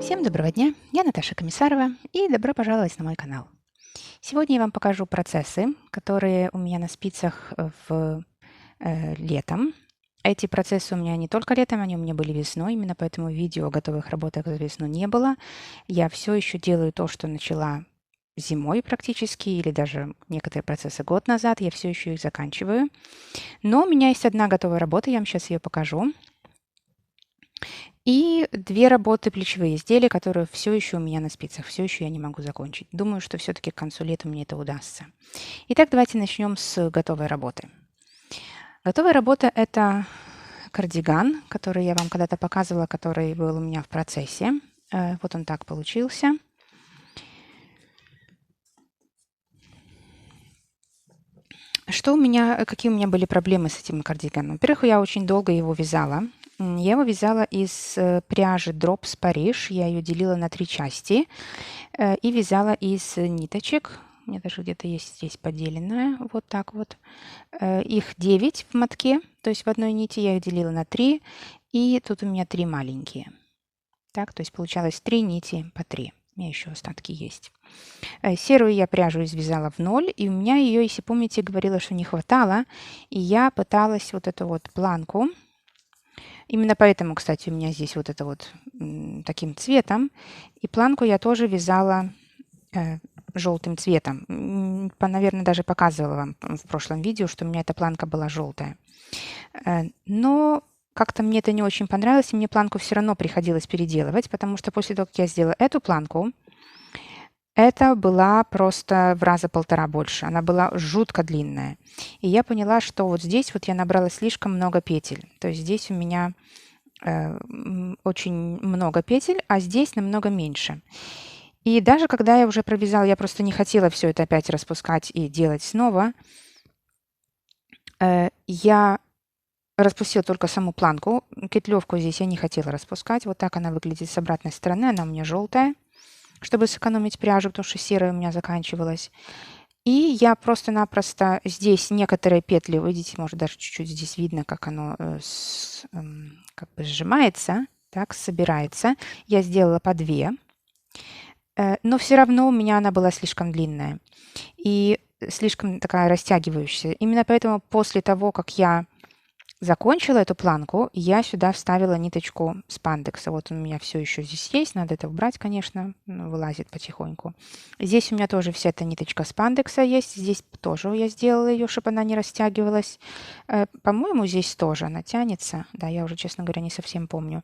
Всем доброго дня, я Наташа Комиссарова и добро пожаловать на мой канал. Сегодня я вам покажу процессы, которые у меня на спицах летом. Эти процессы у меня не только летом, они у меня были весной, именно поэтому видео о готовых работах за весну не было. Я все еще делаю то, что начала зимой практически, или даже некоторые процессы год назад, я все еще их заканчиваю. Но у меня есть одна готовая работа, я вам сейчас ее покажу. И 2 работы плечевые изделия, которые все еще у меня на спицах, все еще я не могу закончить. Думаю, что все таки к концу лета мне это удастся. Итак, давайте начнем с готовой работы. Готовая работа — это кардиган, который я вам когда-то показывала, который был у меня в процессе. Вот он так получился. Какие у меня были проблемы с этим кардиганом? Во-первых, я очень долго его вязала. Я его вязала из пряжи Drops Paris. Я ее делила на 3 части и вязала из ниточек. У меня даже где-то есть здесь поделенная. Вот так вот. Их 9 в мотке, то есть в одной нити. Я их делила на 3. И тут у меня 3 маленькие. Так, то есть получалось 3 нити по 3. У меня еще остатки есть. Серую я пряжу извязала в ноль, и у меня ее, если помните, говорила, что не хватало, и я пыталась вот эту вот планку, именно поэтому, кстати, у меня здесь вот это вот таким цветом, и планку я тоже вязала желтым цветом. Наверное, даже показывала вам в прошлом видео, что у меня эта планка была желтая. Но как-то мне это не очень понравилось, и мне планку все равно приходилось переделывать, потому что после того, как я сделала эту планку, это была просто в раза 1,5 больше. Она была жутко длинная. И я поняла, что вот здесь вот я набрала слишком много петель. То есть здесь у меня очень много петель, а здесь намного меньше. И даже когда я уже провязала, я просто не хотела все это опять распускать и делать снова. Я распустила только саму планку. Петлевку здесь я не хотела распускать. Вот так она выглядит с обратной стороны. Она у меня желтая, чтобы сэкономить пряжу, потому что серая у меня заканчивалась. И я просто-напросто здесь некоторые петли, видите, может даже чуть-чуть здесь видно, как оно как бы сжимается, так, собирается. Я сделала по 2, но все равно у меня она была слишком длинная и слишком такая растягивающаяся. Именно поэтому после того, как я закончила эту планку, я сюда вставила ниточку спандекса. Вот он у меня все еще здесь есть. Надо это убрать, конечно. Вылазит потихоньку. Здесь у меня тоже вся эта ниточка спандекса есть. Здесь тоже я сделала ее, чтобы она не растягивалась. По-моему, здесь тоже она тянется. Да, я уже, честно говоря, не совсем помню.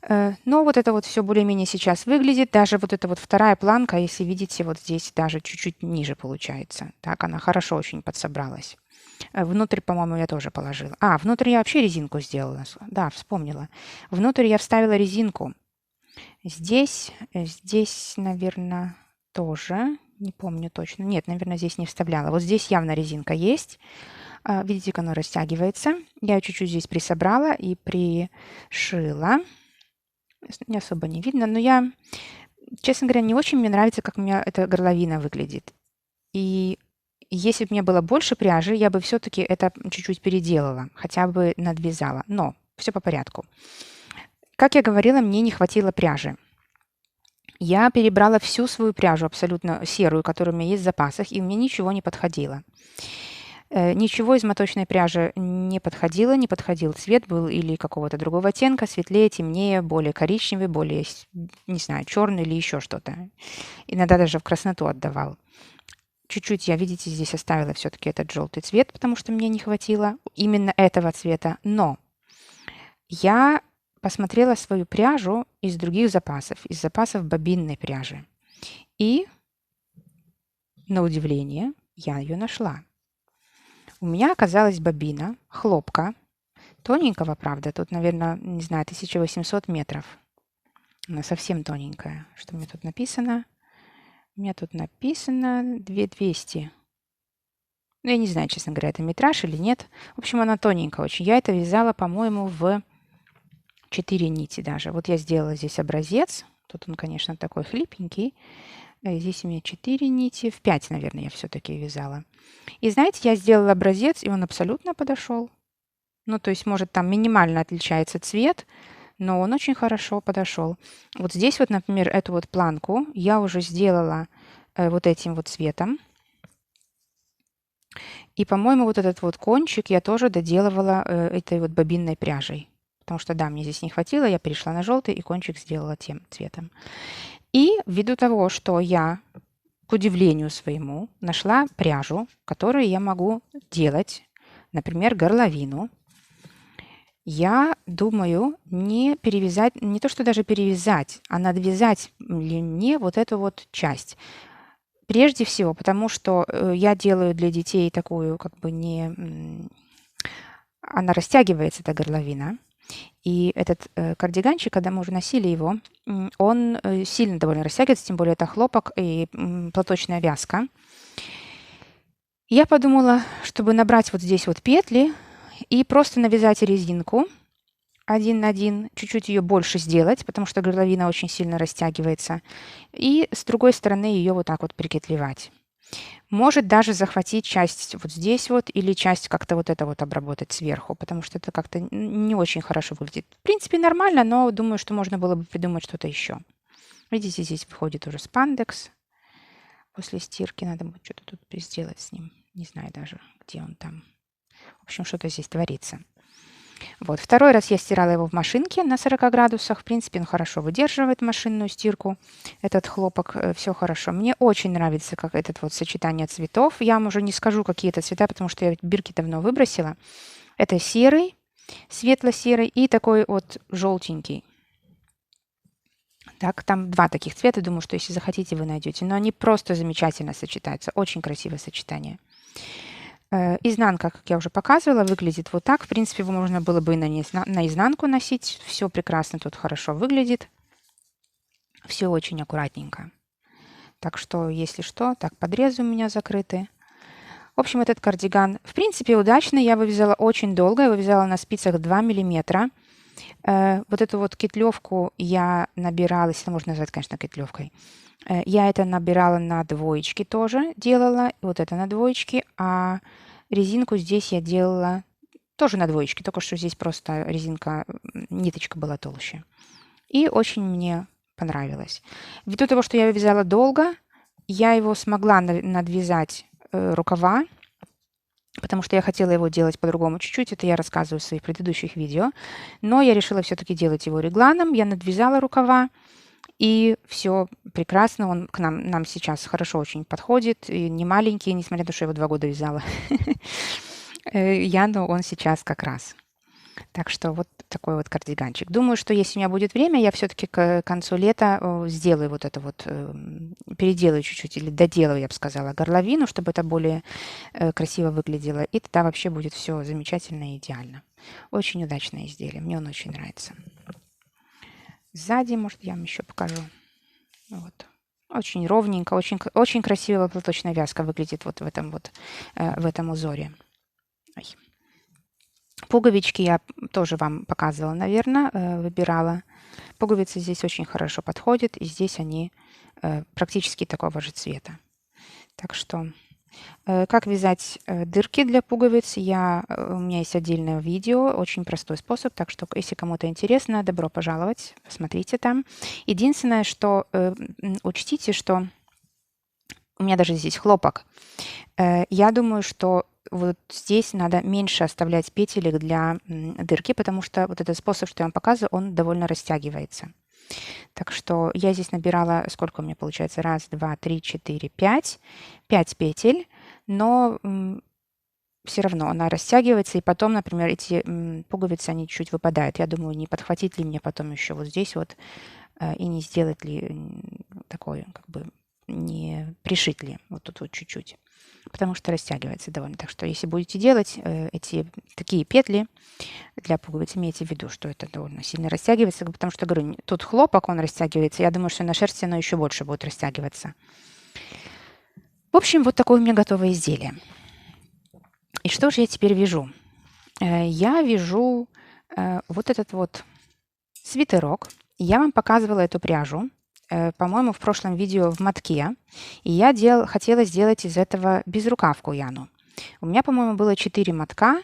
Но вот это вот все более-менее сейчас выглядит. Даже вот эта вот вторая планка, если видите, вот здесь даже чуть-чуть ниже получается. Так, она хорошо очень подсобралась. Внутрь, по-моему, я тоже положила. Внутрь я вообще резинку сделала. Да, вспомнила. Внутрь я вставила резинку. Здесь, наверное, тоже. Не помню точно. Нет, наверное, здесь не вставляла. Вот здесь явно резинка есть. Видите, как она растягивается. Я ее чуть-чуть здесь присобрала и пришила. Не особо не видно, но я, честно говоря, не очень мне нравится, как у меня эта горловина выглядит. И если бы у меня было больше пряжи, я бы все-таки это чуть-чуть переделала, хотя бы надвязала. Но все по порядку. Как я говорила, мне не хватило пряжи. Я перебрала всю свою пряжу, абсолютно серую, которая у меня есть в запасах, и мне ничего не подходило. Ничего из моточной пряжи не подходило, не подходил цвет, был или какого-то другого оттенка, светлее, темнее, более коричневый, более, не знаю, черный или еще что-то. Иногда даже в красноту отдавал. Чуть-чуть я, видите, здесь оставила все-таки этот желтый цвет, потому что мне не хватило именно этого цвета. Но я посмотрела свою пряжу из других запасов, из запасов бобинной пряжи. И, на удивление, я ее нашла. У меня оказалась бобина хлопка, тоненького, правда, тут, наверное, не знаю, 1800 метров. Она совсем тоненькая. Что у меня тут написано? У меня тут написано 2200. Ну, я не знаю, честно говоря, это метраж или нет. В общем, она тоненькая очень. Я это вязала, по-моему, в 4 нити даже. Вот я сделала здесь образец. Тут он, конечно, такой хлипенький. Здесь у меня 4 нити. В 5, наверное, я все-таки вязала. И знаете, я сделала образец, и он абсолютно подошел. Ну, то есть, может, там минимально отличается цвет, но он очень хорошо подошел. Вот здесь вот, например, эту вот планку я уже сделала вот этим вот цветом. И, по-моему, вот этот вот кончик я тоже доделывала этой вот бобинной пряжей. Потому что, да, мне здесь не хватило, я перешла на желтый и кончик сделала тем цветом. И ввиду того, что я, к удивлению своему, нашла пряжу, которую я могу делать, например, горловину, я думаю не перевязать, не то что даже перевязать, а надвязать ли мне вот эту вот часть. Прежде всего, потому что я делаю для детей такую, как бы не... Она растягивается, эта горловина. И этот кардиганчик, когда мы уже носили его, он сильно довольно растягивается, тем более это хлопок и платочная вязка. Я подумала, чтобы набрать вот здесь вот петли и просто навязать резинку 1 на 1, чуть-чуть ее больше сделать, потому что горловина очень сильно растягивается. И с другой стороны ее вот так вот прикетлевать. Может даже захватить часть вот здесь вот или часть как-то вот это вот обработать сверху, потому что это как-то не очень хорошо выглядит. В принципе, нормально, но думаю, что можно было бы придумать что-то еще. Видите, здесь выходит уже спандекс. После стирки надо будет что-то тут сделать с ним. Не знаю даже, где он там. В общем, что-то здесь творится. Вот. Второй раз я стирала его в машинке на 40 градусах. В принципе, он хорошо выдерживает машинную стирку. Этот хлопок, все хорошо. Мне очень нравится, как этот вот сочетание цветов. Я вам уже не скажу, какие это цвета, потому что я бирки давно выбросила. Это серый, светло-серый и такой вот желтенький. Так, там два таких цвета. Думаю, что если захотите, вы найдете. Но они просто замечательно сочетаются. Очень красивое сочетание. Изнанка, как я уже показывала, выглядит вот так. В принципе, его можно было бы и на изнанку носить. Все прекрасно тут хорошо выглядит. Все очень аккуратненько. Так что, если что, так, подрезы у меня закрыты. В общем, этот кардиган, в принципе, удачный. Я вывязала очень долго. Я вывязала на спицах 2 миллиметра. Вот эту вот кетлевку я набирала, если можно назвать, конечно, кетлевкой. Я это набирала на двоечки тоже, делала. Вот это на двоечки. А резинку здесь я делала тоже на двоечки, только что здесь просто резинка, ниточка была толще. И очень мне понравилось. Ввиду того, что я вязала долго, я его смогла надвязать рукава, потому что я хотела его делать по-другому чуть-чуть. Это я рассказываю в своих предыдущих видео. Но я решила все-таки делать его регланом. Я надвязала рукава. И все прекрасно, он к нам сейчас хорошо очень подходит, и не маленький, несмотря на то, что я его 2 года вязала. Но он сейчас как раз. Так что вот такой вот кардиганчик. Думаю, что если у меня будет время, я все-таки к концу лета сделаю вот это вот, переделаю чуть-чуть или доделаю, я бы сказала, горловину, чтобы это более красиво выглядело. И тогда вообще будет все замечательно и идеально. Очень удачное изделие, мне он очень нравится. Сзади, может, я вам еще покажу. Вот. Очень ровненько, очень красивая платочная вязка выглядит вот в этом узоре. Ой. Пуговички я тоже вам показывала, наверное, выбирала. Пуговицы здесь очень хорошо подходят, и здесь они практически такого же цвета. Так что, как вязать дырки для пуговиц, у меня есть отдельное видео, очень простой способ, так что, если кому-то интересно, добро пожаловать, посмотрите там. Единственное, что учтите, что у меня даже здесь хлопок. Я думаю, что вот здесь надо меньше оставлять петелек для дырки, потому что вот этот способ, что я вам показываю, он довольно растягивается. Так что я здесь набирала, сколько у меня получается? 1, 2, 3, 4, 5. 5 петель, но все равно она растягивается, и потом, например, эти пуговицы, они чуть выпадают. Я думаю, не подхватить ли мне потом еще вот здесь вот, и не сделать ли такое, как бы, не пришить ли вот тут вот чуть-чуть. Потому что растягивается довольно. Так что если будете делать такие петли для пуговиц, имейте в виду, что это довольно сильно растягивается, потому что, говорю, тут хлопок, он растягивается. Я думаю, что на шерсти оно еще больше будет растягиваться. В общем, вот такое у меня готовое изделие. И что же я теперь вяжу? Я вяжу вот этот вот свитерок. Я вам показывала эту пряжу, по-моему, в прошлом видео в мотке. И я хотела сделать из этого безрукавку Яну. У меня, по-моему, было 4 мотка.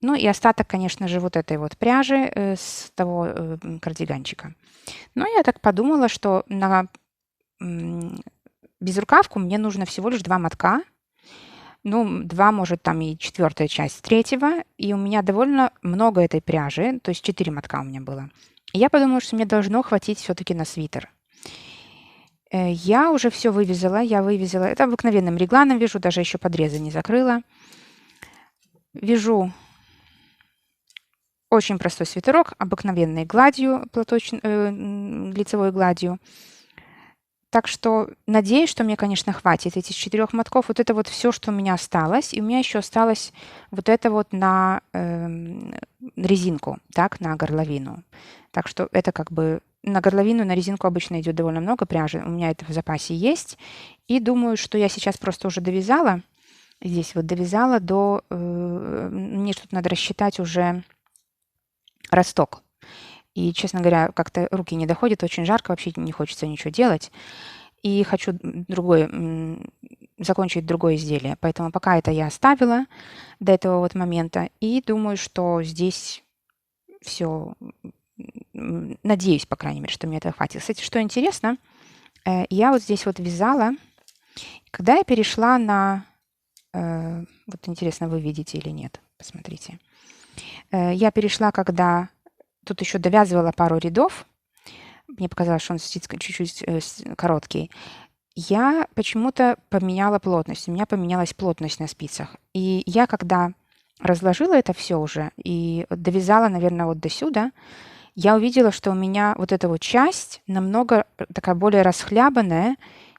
Ну и остаток, конечно же, вот этой вот пряжи с того кардиганчика. Но я так подумала, что на безрукавку мне нужно всего лишь 2 мотка. Ну, 2, может, там и четвертая часть третьего. И у меня довольно много этой пряжи, то есть 4 мотка у меня было. И я подумала, что мне должно хватить все-таки на свитер. Я уже все вывязала, я вывязала. Это обыкновенным регланом вяжу, даже еще подрезы не закрыла. Вяжу очень простой свитерок, обыкновенной гладью, лицевой гладью. Так что надеюсь, что мне, конечно, хватит этих 4 мотков. Вот это вот все, что у меня осталось. И у меня еще осталось вот это вот на резинку, так, на горловину. Так что это как бы на горловину, на резинку обычно идет довольно много пряжи. У меня это в запасе есть. И думаю, что я сейчас просто уже довязала. Здесь вот довязала до... мне тут надо рассчитать уже росток. И, честно говоря, как-то руки не доходят, очень жарко, вообще не хочется ничего делать. И хочу закончить другое изделие. Поэтому пока это я оставила до этого вот момента. И думаю, что здесь все, надеюсь, по крайней мере, что мне этого хватит. Кстати, что интересно, я вот здесь вот вязала. Когда я перешла на... Вот интересно, вы видите или нет. Посмотрите. Я перешла, когда... Тут еще довязывала пару рядов. Мне показалось, что он чуть-чуть короткий. Я почему-то поменяла плотность. У меня поменялась плотность на спицах. И я, когда разложила это все уже и довязала, наверное, вот до сюда, я увидела, что у меня вот эта вот часть намного такая более расхлябанная,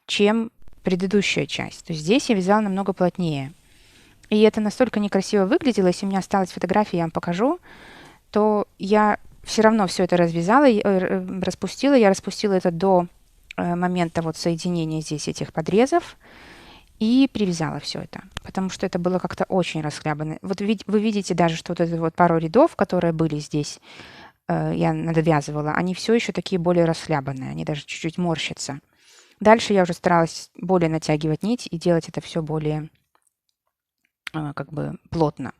чем предыдущая часть. То есть здесь я вязала намного плотнее. И это настолько некрасиво выглядело. Если у меня осталась фотография, я вам покажу, то я все равно все это развязала, распустила. Я распустила это до момента вот соединения здесь этих подрезов и привязала все это, потому что это было как-то очень расхлябано. Вот вы видите даже, что вот это вот пару рядов, которые были здесь, я надовязывала, они все еще такие более расхлябанные, они даже чуть-чуть морщатся. Дальше я уже старалась более натягивать нить и делать это все более как бы плотно.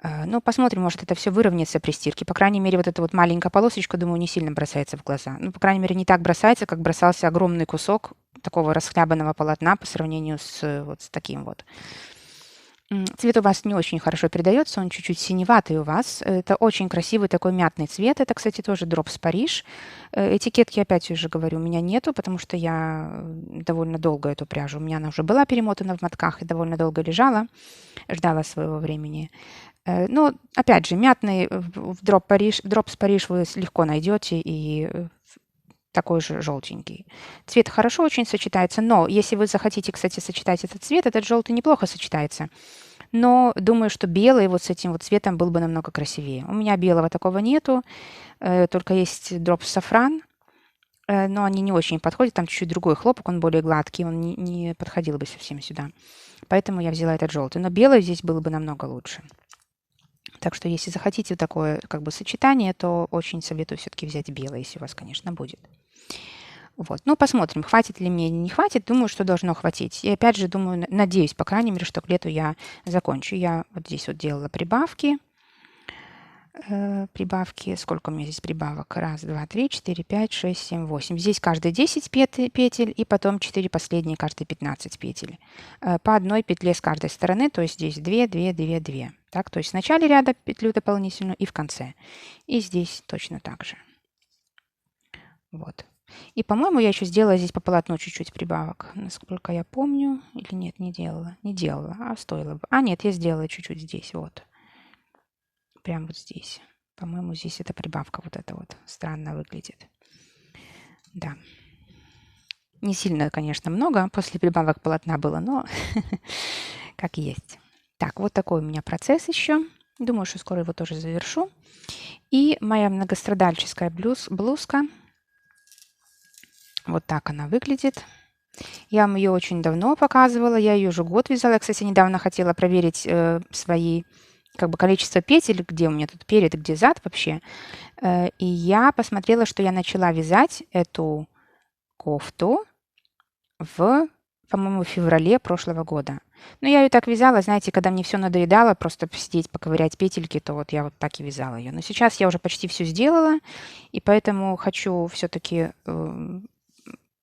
Ну, посмотрим, может, это все выровняется при стирке. По крайней мере, вот эта вот маленькая полосочка, думаю, не сильно бросается в глаза. Ну, по крайней мере, не так бросается, как бросался огромный кусок такого расхлябанного полотна по сравнению с вот с таким вот. Цвет у вас не очень хорошо передается, он чуть-чуть синеватый у вас. Это очень красивый такой мятный цвет. Это, кстати, тоже Drops Paris. Этикетки, опять же говорю, у меня нету, потому что я довольно долго эту пряжу. У меня она уже была перемотана в мотках и довольно долго лежала, ждала своего времени. Но, опять же, мятный в Drops Paris вы легко найдете и такой же желтенький. Цвет хорошо очень сочетается, но если вы захотите, кстати, сочетать этот цвет, этот желтый неплохо сочетается. Но думаю, что белый вот с этим вот цветом был бы намного красивее. У меня белого такого нету, только есть Drops Saffron, но они не очень подходят. Там чуть-чуть другой хлопок, он более гладкий, он не подходил бы совсем сюда. Поэтому я взяла этот желтый. Но белый здесь было бы намного лучше. Так что если захотите такое как бы сочетание, то очень советую все-таки взять белый, если у вас, конечно, будет. Вот. Ну, посмотрим, хватит ли мне или не хватит. Думаю, что должно хватить. И опять же, думаю, надеюсь, по крайней мере, что к лету я закончу. Я вот здесь вот делала прибавки. Прибавки. Сколько у меня здесь прибавок? Раз, два, три, 4, 5, 6, 7, 8. Здесь каждые 10 петель и потом 4 последние, каждые 15 петель. По одной петле с каждой стороны, то есть здесь 2, 2, 2, 2. Так, то есть в начале ряда петлю дополнительную и в конце. И здесь точно так же. Вот. И, по-моему, я еще сделала здесь по полотну чуть-чуть прибавок. Насколько я помню. Или нет, не делала. Не делала, а стоило бы. А, нет, я сделала чуть-чуть здесь, вот. Прям вот здесь. По-моему, здесь эта прибавка вот эта вот странно выглядит. Да. Не сильно, конечно, много после прибавок полотна было, но как есть. Так, вот такой у меня процесс еще. Думаю, что скоро его тоже завершу. И моя многострадальческая блузка. Вот так она выглядит. Я вам ее очень давно показывала. Я ее уже год вязала. Я, кстати, недавно хотела проверить свои как бы количество петель, где у меня тут перед, где зад вообще. И я посмотрела, что я начала вязать эту кофту в, по-моему, феврале прошлого года. Но я ее так вязала, знаете, когда мне все надоедало, просто посидеть, поковырять петельки, то вот я вот так и вязала ее. Но сейчас я уже почти все сделала, и поэтому хочу все-таки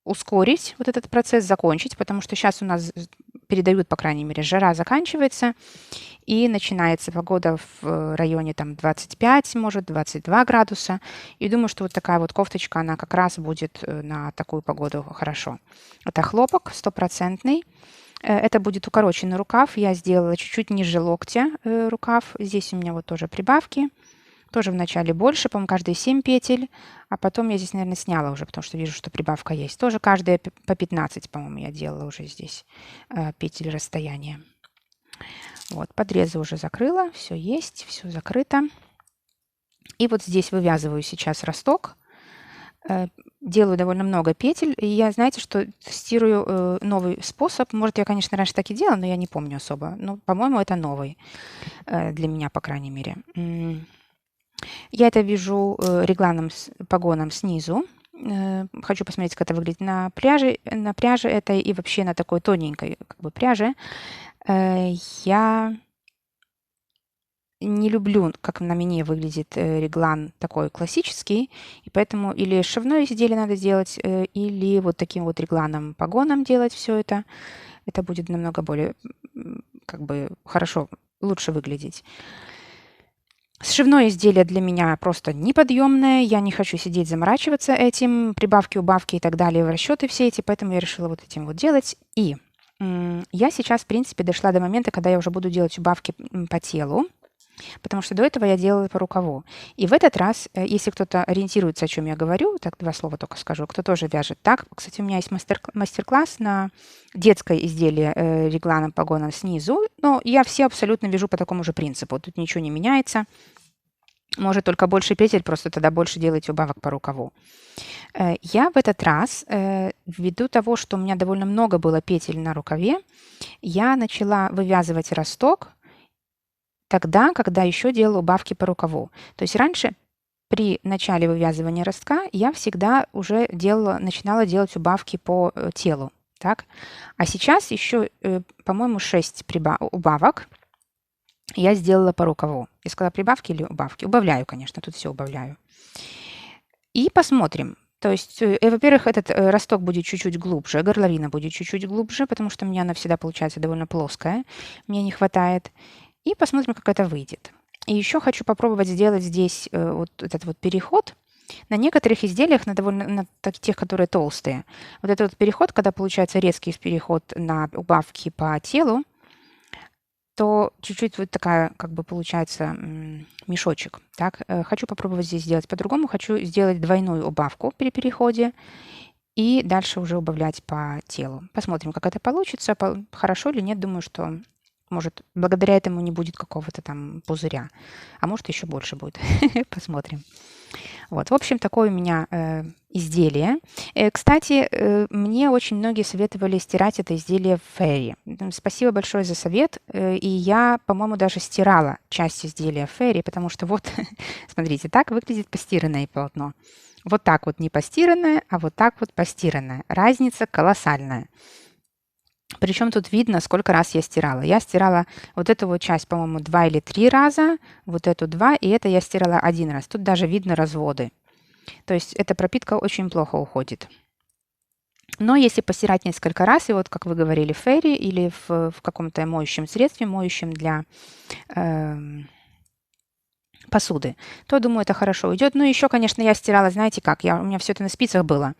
ускорить вот этот процесс, закончить, потому что сейчас у нас передают, по крайней мере, жара заканчивается, и начинается погода в районе там 25, может, 22 градуса. И думаю, что вот такая вот кофточка, она как раз будет на такую погоду хорошо. Это хлопок стопроцентный. Это будет укороченный рукав. Я сделала чуть-чуть ниже локтя рукав. Здесь у меня вот тоже прибавки. Тоже вначале больше, по-моему, каждые 7 петель. А потом я здесь, наверное, сняла уже, потому что вижу, что прибавка есть. Тоже каждая по 15, по-моему, я делала уже здесь петель расстояния. Вот, подрезы уже закрыла. Все есть, все закрыто. И вот здесь вывязываю сейчас росток. Делаю довольно много петель. И я, знаете, что тестирую новый способ. Может, я, конечно, раньше так и делала, но я не помню особо. Но, по-моему, это новый для меня, по крайней мере. Я это вяжу регланным погоном снизу. Хочу посмотреть, как это выглядит на пряже этой и вообще на такой тоненькой как бы пряже. Я не люблю, как на мне выглядит реглан такой классический, и поэтому или сшивное изделие надо делать, или вот таким вот регланом погоном делать все это. Это будет намного более как бы хорошо, лучше выглядеть. Сшивное изделие для меня просто неподъемное. Я не хочу сидеть, заморачиваться этим, прибавки, убавки и так далее, в расчеты все эти, поэтому я решила вот этим вот делать. И я сейчас, в принципе, дошла до момента, когда я уже буду делать убавки по телу, потому что до этого я делала по рукаву. И в этот раз, если кто-то ориентируется, о чем я говорю, так два слова только скажу, кто тоже вяжет так. Кстати, у меня есть мастер-класс на детское изделие регланом погоном снизу, но я все абсолютно вяжу по такому же принципу. Тут ничего не меняется. Может, только больше петель, просто тогда больше делайте убавок по рукаву. Я в этот раз, ввиду того, что у меня довольно много было петель на рукаве, я начала вывязывать росток тогда, когда еще делала убавки по рукаву. То есть раньше при начале вывязывания ростка я всегда уже начинала делать убавки по телу. Так? А сейчас еще, по-моему, 6 убавок я сделала по рукаву. Я сказала прибавки или убавки? Убавляю, конечно, тут все убавляю. И посмотрим. То есть, во-первых, этот росток будет чуть-чуть глубже, горловина будет чуть-чуть глубже, потому что у меня она всегда получается довольно плоская. Мне не хватает. И посмотрим, как это выйдет. И еще хочу попробовать сделать здесь вот этот вот переход. На некоторых изделиях, на тех, которые толстые, вот этот вот переход, когда получается резкий переход на убавки по телу, то чуть-чуть вот такая, как бы получается, мешочек. Так? Хочу попробовать здесь сделать по-другому. Хочу сделать двойную убавку при переходе и дальше уже убавлять по телу. Посмотрим, как это получится. Хорошо или нет, думаю, что может, благодаря этому не будет какого-то там пузыря. А может, еще больше будет. Посмотрим. Вот, в общем, такое у меня изделие. Кстати, мне очень многие советовали стирать это изделие в ферри. Спасибо большое за совет. И я, по-моему, даже стирала часть изделия в ферри, потому что вот, смотрите, так выглядит постиранное полотно. Вот так вот не постиранное, а вот так вот постиранное. Разница колоссальная. Причем тут видно, сколько раз я стирала. Я стирала вот эту вот часть, по-моему, 2 или 3 раза, вот эту 2, и это я стирала 1 раз. Тут даже видно разводы. То есть эта пропитка очень плохо уходит. Но если постирать несколько раз, и вот, как вы говорили, в ферри или в каком-то моющем средстве, моющем для посуды, то, думаю, это хорошо уйдет. Ну, еще, конечно, я стирала, знаете как, у меня все это на спицах было.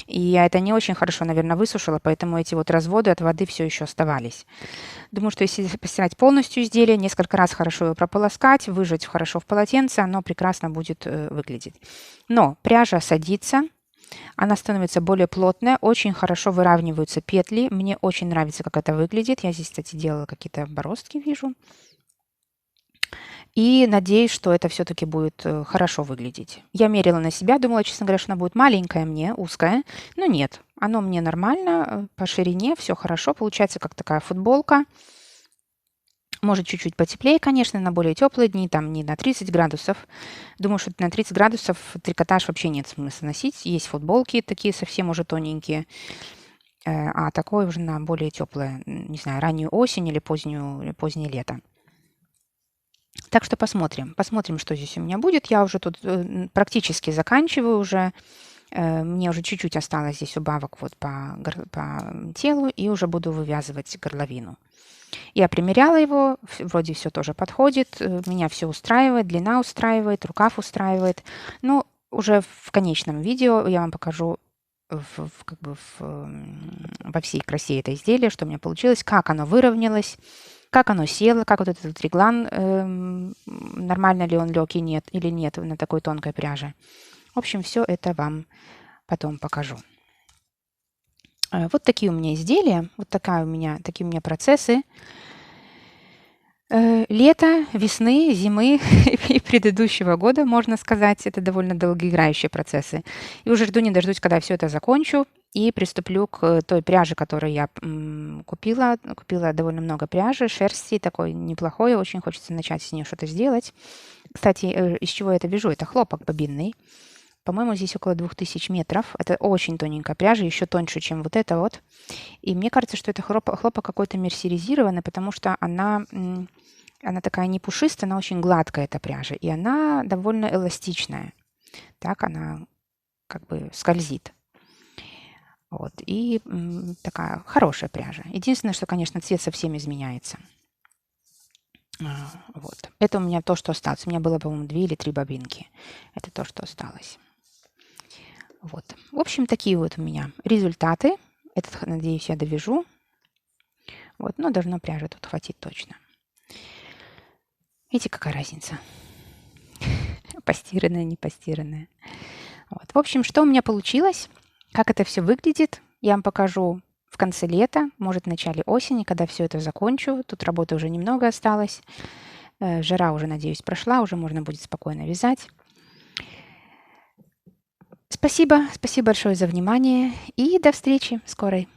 И я это не очень хорошо, наверное, высушила, поэтому эти вот разводы от воды все еще оставались. Думаю, что если постирать полностью изделие, несколько раз хорошо его прополоскать, выжать хорошо в полотенце, оно прекрасно будет выглядеть. Но пряжа садится, она становится более плотная, очень хорошо выравниваются петли. Мне очень нравится, как это выглядит. Я здесь, кстати, делала какие-то бороздки, вижу. И надеюсь, что это все-таки будет хорошо выглядеть. Я мерила на себя, думала, честно говоря, что она будет маленькая мне, узкая. Но нет, оно мне нормально, по ширине, все хорошо. Получается, как такая футболка. Может, чуть-чуть потеплее, конечно, на более теплые дни, там не на 30 градусов. Думаю, что на 30 градусов трикотаж вообще нет смысла носить. Есть футболки такие совсем уже тоненькие. а такое уже на более теплое, не знаю, раннюю осень или позднее лето. Так что посмотрим. Посмотрим, что здесь у меня будет. Я уже тут практически заканчиваю уже. Мне уже чуть-чуть осталось здесь убавок вот по телу, и уже буду вывязывать горловину. Я примеряла его, вроде все тоже подходит, меня все устраивает, длина устраивает, рукав устраивает. Ну, уже в конечном видео я вам покажу во всей красе это изделие, что у меня получилось, как оно выровнялось, как оно село, как вот этот реглан, нормально ли он лег или нет на такой тонкой пряже. В общем, все это вам потом покажу. Вот такие у меня изделия, такие у меня процессы. Лета, весны, зимы и предыдущего года, можно сказать, это довольно долгоиграющие процессы. И уже жду не дождусь, когда все это закончу и приступлю к той пряже, которую я купила. Купила довольно много пряжи, шерсти, такой неплохой, очень хочется начать с нее что-то сделать. Кстати, из чего я это вяжу? Это хлопок бобинный. По-моему, здесь около 2000 метров. Это очень тоненькая пряжа, еще тоньше, чем вот это вот. И мне кажется, что это хлопок какой-то мерсеризированный, потому что она такая не пушистая, она очень гладкая, эта пряжа. И она довольно эластичная. Так она как бы скользит. Вот. И такая хорошая пряжа. Единственное, что, конечно, цвет совсем изменяется. Вот. Это у меня то, что осталось. У меня было, по-моему, 2 или 3 бобинки. Это то, что осталось. Вот. В общем, такие вот у меня результаты. Этот, надеюсь, я довяжу. Вот, но должно пряжи тут хватить точно. Видите, какая разница? Постиранная, не постиранная. Вот. В общем, что у меня получилось, как это все выглядит, я вам покажу в конце лета, может, в начале осени, когда все это закончу. Тут работы уже немного осталось. Жара уже, надеюсь, прошла, уже можно будет спокойно вязать. Спасибо большое за внимание и до встречи скорой.